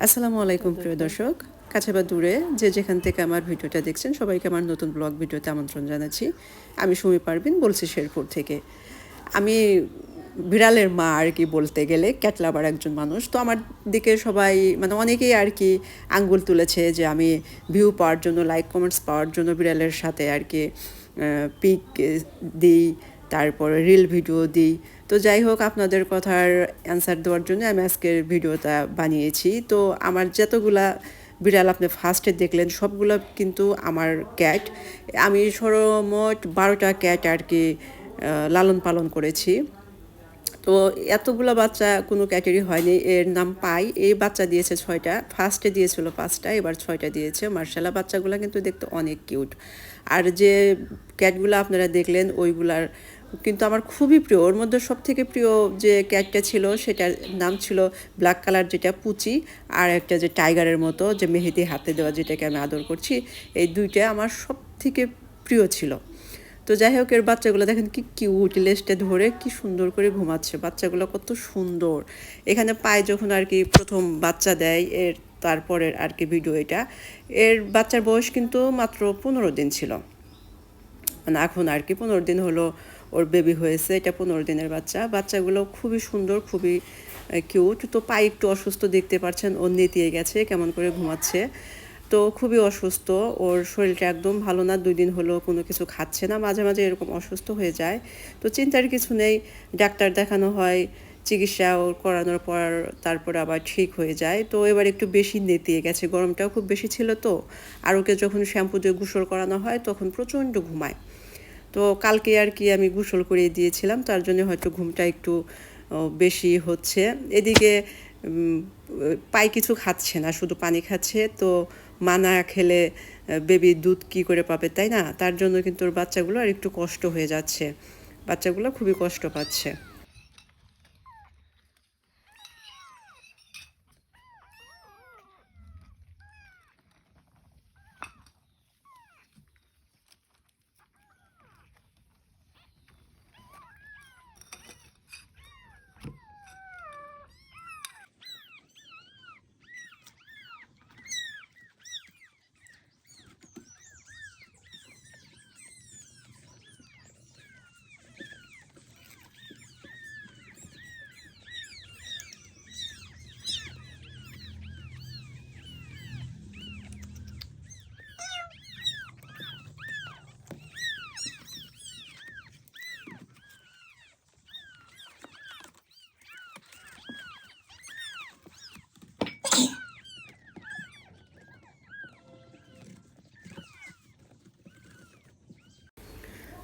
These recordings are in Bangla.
আসসালামু আলাইকুম প্রিয় দর্শক, কাছে বা দূরে যে যেখান থেকে আমার ভিডিওটা দেখছেন সবাইকে আমার নতুন ব্লগ ভিডিওতে আমন্ত্রণ জানাচ্ছি। আমি সুমি পারভিন বলছি শেরপুর থেকে। আমি বিড়ালের মা আর কি, বলতে গেলে ক্যাট লাভার একজন মানুষ। তো আমার দিকে সবাই মানে অনেকেই আর কি আঙ্গুল তুলেছে যে আমি ভিউ পাওয়ার জন্য, লাইক কমেন্টস পাওয়ার জন্য বিড়ালের সাথে আর কি পিক দিই, তারপরে রিল ভিডিও দিই। তো যাই হোক, আপনাদের কথার অ্যান্সার দেওয়ার জন্য আমি আজকের ভিডিওটা বানিয়েছি। তো আমার যতগুলা বিড়াল আপনি ফার্স্টে দেখলেন সবগুলো কিন্তু আমার ক্যাট। আমি সর্বমোট 12টা ক্যাট আর কি লালন পালন করেছি। তো এতগুলো বাচ্চা কোনো ক্যাটেরই হয়নি। এর নাম পাই। এই বাচ্চা দিয়েছে 6টা, ফার্স্টে দিয়েছিল 5টা, এবার 6টা দিয়েছে। মার্শাল্লাহ, বাচ্চাগুলো কিন্তু দেখতে অনেক কিউট। আর যে ক্যাটগুলো আপনারা দেখলেন ওইগুলার কিন্তু আমার খুবই প্রিয়। ওর মধ্যে সব থেকে প্রিয় যে ক্যাটটা ছিল সেটার নাম ছিল ব্ল্যাক কালার, যেটা পুচি, আর একটা যে টাইগারের মতো যে মেহেদি হাতে দেওয়া, যেটাকে আমি আদর করছি। এই দুইটা আমার সব থেকে প্রিয় ছিল। তো যাই হোক, এর বাচ্চাগুলো দেখেন কি কিউট, লেজটা ধরে কি সুন্দর করে ঘুমাচ্ছে। বাচ্চাগুলো কত সুন্দর। এখানে পায় যখন আর কি প্রথম বাচ্চা দেয় এর, তারপরের আর কি ভিডিও এটা। এর বাচ্চার বয়স কিন্তু মাত্র 15 দিন ছিল, মানে এখন আর কি 15 দিন হলো ওর বেবি হয়েছে। এটা 15 দিনের বাচ্চা। বাচ্চাগুলো খুবই সুন্দর, খুবই কিউট। তো পায়ে একটু অসুস্থ, দেখতে পাচ্ছেন ও নেতিয়ে গেছে, কেমন করে ঘুমাচ্ছে। তো খুবই অসুস্থ, ওর শরীরটা একদম ভালো না। 2 দিন হলো কোনো কিছু খাচ্ছে না, মাঝে মাঝে এরকম অসুস্থ হয়ে যায়। তো চিন্তার কিছু নেই, ডাক্তার দেখানো হয়, চিকিৎসা ওর করানোর পর তারপরে আবার ঠিক হয়ে যায়। তো এবার একটু বেশি নেতিয়ে গেছে, গরমটাও খুব বেশি ছিল। তো আর ওকে যখন শ্যাম্পু দিয়ে গোসল করানো হয় তখন প্রচণ্ড ঘুমায়। তো কালকে আর কি আমি গোসল করিয়ে দিয়েছিলাম, তার জন্য হয়তো ঘুমটা একটু বেশি হচ্ছে। এদিকে পাই কিছু খাচ্ছে না, শুধু পানি খাচ্ছে। তো মা না খেলে বেবি দুধ কি করে পাবে, তাই না? তার জন্য কিন্তু ওর বাচ্চাগুলো আর একটু কষ্ট হয়ে যাচ্ছে। বাচ্চাগুলো খুবই কষ্ট পাচ্ছে।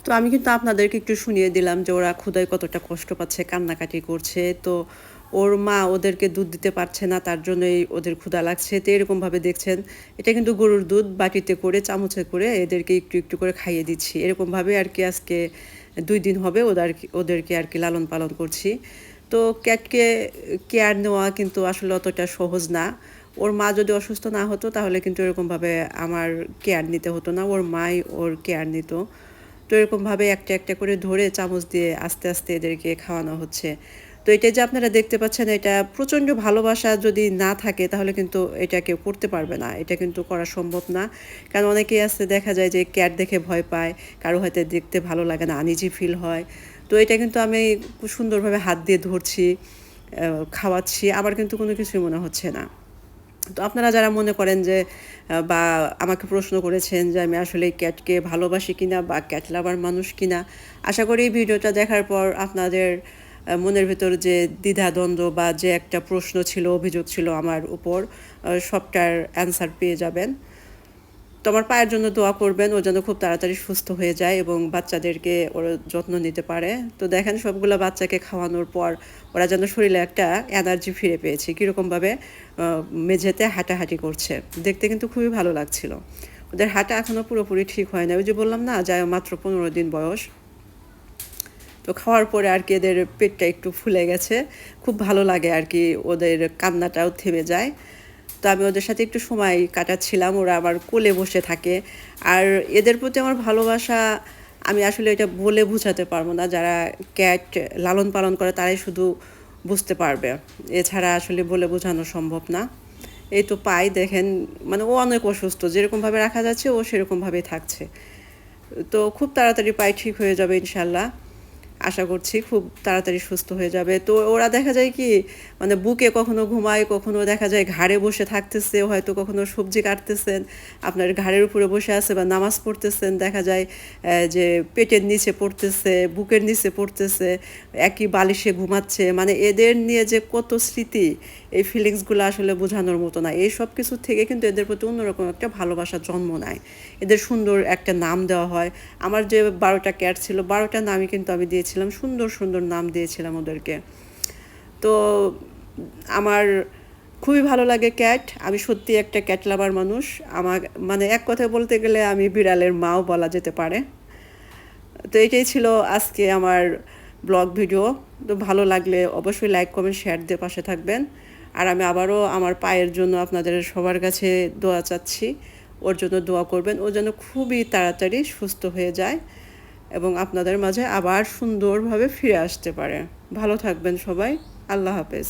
তো আমি কিন্তু আপনাদেরকে একটু শুনিয়ে দিলাম যে ওরা ক্ষুধায় কতটা কষ্ট পাচ্ছে, কান্নাকাটি করছে। তো ওর মা ওদেরকে দুধ দিতে পারছে না, তার জন্যই ওদের ক্ষুধা লাগছে। তো এরকমভাবে দেখছেন, এটা কিন্তু গরুর দুধ বাটিতে করে, চামচে করে এদেরকে একটু একটু করে খাইয়ে দিচ্ছি। এরকমভাবে আর কি আজকে 2 দিন হবে ওদেরকে আর কি লালন পালন করছি। তো ক্যাটকে কেয়ার নেওয়া কিন্তু আসলে অতটা সহজ না। ওর মা যদি অসুস্থ না হতো তাহলে কিন্তু এরকমভাবে আমার কেয়ার নিতে হতো না, ওর মাই ওর কেয়ার নিত। তো এরকমভাবে একটা একটা করে ধরে চামচ দিয়ে আস্তে আস্তে এদেরকে খাওয়ানো হচ্ছে। তো এটা যে আপনারা দেখতে পাচ্ছেন, এটা প্রচণ্ড ভালোবাসা যদি না থাকে তাহলে কিন্তু এটা কেউ করতে পারবে না। এটা কিন্তু করা সম্ভব না। কারণ অনেকেই আছে, দেখা যায় যে ক্যাট দেখে ভয় পায়, কারো হয়তো দেখতে ভালো লাগে না, আনইজি ফিল হয়। তো এটা কিন্তু আমি খুব সুন্দরভাবে হাত দিয়ে ধরছি, খাওয়াচ্ছি, আমার কিন্তু কোনো কিছুই মনে হচ্ছে না। তো আপনারা যারা মনে করেন যে বা আমাকে প্রশ্ন করেছেন যে আমি আসলে ক্যাটকে ভালোবাসি কিনা বা ক্যাট লাভার মানুষ কিনা, আশা করি এই ভিডিওটা দেখার পর আপনাদের মনের ভেতর যে দ্বিধাদ্বন্দ্ব বা যে একটা প্রশ্ন ছিল, অভিযোগ ছিল আমার উপর, সবটার অ্যান্সার পেয়ে যাবেন। তো আমার পায়ের জন্য দোয়া করবেন, ও যেন খুব তাড়াতাড়ি সুস্থ হয়ে যায় এবং বাচ্চাদেরকে ওর যত্ন নিতে পারে। তো দেখেন, সবগুলো বাচ্চাকে খাওয়ানোর পর ওরা যেন শরীরে একটা এনার্জি ফিরে পেয়েছে, কীরকমভাবে মেঝেতে হাঁটাহাঁটি করছে। দেখতে কিন্তু খুবই ভালো লাগছিল। ওদের হাঁটা এখনও পুরোপুরি ঠিক হয় না, ওই যে বললাম না, যায় মাত্র 15 দিন বয়স। তো খাওয়ার পরে আর কি এদের পেটটা একটু ফুলে গেছে, খুব ভালো লাগে আর কি, ওদের কান্নাটাও থেমে যায়। তো আমি ওদের সাথে একটু সময় কাটাচ্ছিলাম, ওরা আমার কোলে বসে থাকে। আর এদের প্রতি আমার ভালোবাসা আমি আসলে এটা বলে বোঝাতে পারবো না। যারা ক্যাট লালন পালন করে তারাই শুধু বুঝতে পারবে, এছাড়া আসলে বলে বোঝানো সম্ভব না। এই তো পাই দেখেন, মানে ও অনেক অসুস্থ, যেরকমভাবে রাখা যাচ্ছে ও সেরকমভাবেই থাকছে। তো খুব তাড়াতাড়ি পায়ে ঠিক হয়ে যাবে ইনশাল্লাহ, আশা করছি খুব তাড়াতাড়ি সুস্থ হয়ে যাবে। তো ওরা দেখা যায় কি, মানে বুকে কখনো ঘুমায়, কখনো দেখা যায় ঘাড়ে বসে থাকতেছে, হয়তো কখনো সবজি কাটতেছেন আপনার ঘাড়ের উপরে বসে আছে, বা নামাজ পড়তেছেন দেখা যায় যে পেটের নিচে পড়তেছে, বুকের নিচে পড়তেছে, একই বালিশে ঘুমাচ্ছে। মানে এদের নিয়ে যে কত স্মৃতি, এই ফিলিংসগুলো আসলে বোঝানোর মতো না। এই সব কিছু থেকে কিন্তু এদের প্রতি অন্যরকম একটা ভালোবাসা জন্ম নেয়, এদের সুন্দর একটা নাম দেওয়া হয়। আমার যে 12টা ক্যাট ছিল, 12টা নামই কিন্তু আমি দিয়েছিলাম, সুন্দর সুন্দর নাম দিয়েছিলাম ওদেরকে। তো আমার খুবই ভালো লাগে ক্যাট, আমি সত্যি একটা ক্যাট লাভার মানুষ। আমার মানে এক কথায় বলতে গেলে আমি বিড়ালের মাও বলা যেতে পারে। তো এটাই ছিল আজকে আমার ব্লগ ভিডিও। তো ভালো লাগলে অবশ্যই লাইক কমেন্ট শেয়ার দিয়ে পাশে থাকবেন। আর আমি আবারও আমার পায়ের জন্য আপনাদের সবার কাছে দোয়া চাচ্ছি, ওর জন্য দোয়া করবেন, ও যেন খুবই তাড়াতাড়ি সুস্থ হয়ে যায় এবং আপনাদের মাঝে আবার সুন্দরভাবে ফিরে আসতে পারে। ভালো থাকবেন সবাই, আল্লাহ হাফেজ।